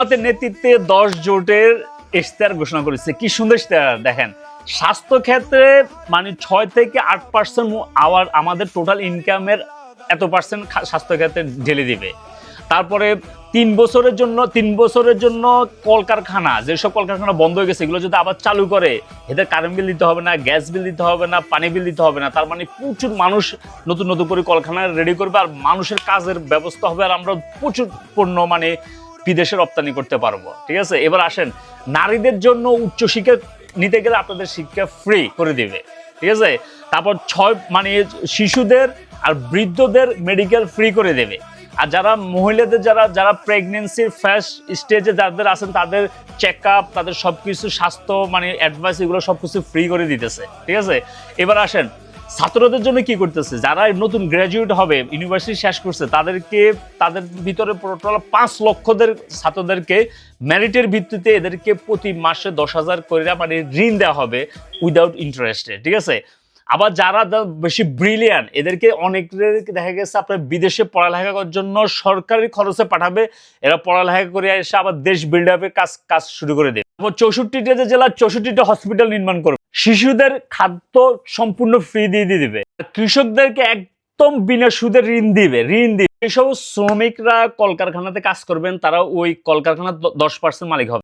আমাদের নেতৃত্বে 10 জোটের ইশতেহার ঘোষণা করেছে। কি সুন্দর ইশতেহার দেখেন। স্বাস্থ্য ক্ষেত্রে মানে 6 থেকে 8% আমাদের টোটাল ইনকামের এত পার্সেন্ট স্বাস্থ্য ক্ষেত্রে ঢেলে দিবে। তারপরে 3 বছরের জন্য কলকারখানা, যেসব কলকারখানা বন্ধ হয়ে গেছে এগুলো যদি আবার চালু করে, এদের কারেন্ট বিল দিতে হবে না, গ্যাস বিল দিতে হবে না, পানি বিল দিতে হবে না। তার মানে প্রচুর মানুষ নতুন নতুন করে কলকারখানা রেডি করবে, আর মানুষের কাজের ব্যবস্থা হবে, আর আমরা প্রচুর পণ্য মানে বিদেশে রপ্তানি করতে পারবো। ঠিক আছে, এবার আসেন, নারীদের জন্য উচ্চশিক্ষা নিতে গেলে আপনাদের শিক্ষা ফ্রি করে দিবে। ঠিক আছে, তারপর মানে শিশুদের আর বৃদ্ধদের মেডিকেল ফ্রি করে দেবে। আর যারা মহিলাদের যারা প্রেগনেন্সির ফার্স্ট স্টেজে যাদের আছেন তাদের চেক আপ, তাদের সবকিছু স্বাস্থ্য মানে অ্যাডভাইস এগুলো সবকিছু ফ্রি করে দিতেছে। ঠিক আছে, এবার আসেন ছাত্রদের জন্য কি করতেছে, যারা নতুন গ্র্যাজুয়েট হবে, ইউনিভার্সিটি শেষ করছে, তাদের ভিতরে টোটাল 5 লক্ষদের ছাত্রদেরকে মেরিটের ভিত্তিতে এদেরকে প্রতি মাসে 10,000 করে মানে ঋণ দেওয়া হবে উইদাউট ইন্টারেস্টে। ঠিক আছে, আবার যারা বেশি ব্রিলিয়ান্ট এদেরকে অনেকদেরকে দেখা গেছে আপনার বিদেশে পড়ালেখা করার জন্য সরকারি খরচে পাঠাবে, এরা পড়ালেখা করে এসে আবার দেশ বিল্ড আপের কাজ শুরু করে দেবে। 64টা জেলার 64টা হসপিটাল নির্মাণ করবে। শিশুদের খাদ্য সম্পূর্ণ ফ্রি দিয়ে দিবে। কৃষকদেরকে একদম বিনা সুদে ঋণ দিবে। এইসব শ্রমিকরা কলকারখানাতে কাজ করবেন, তারা ওই কলকারখানার 10% মালিক হবে।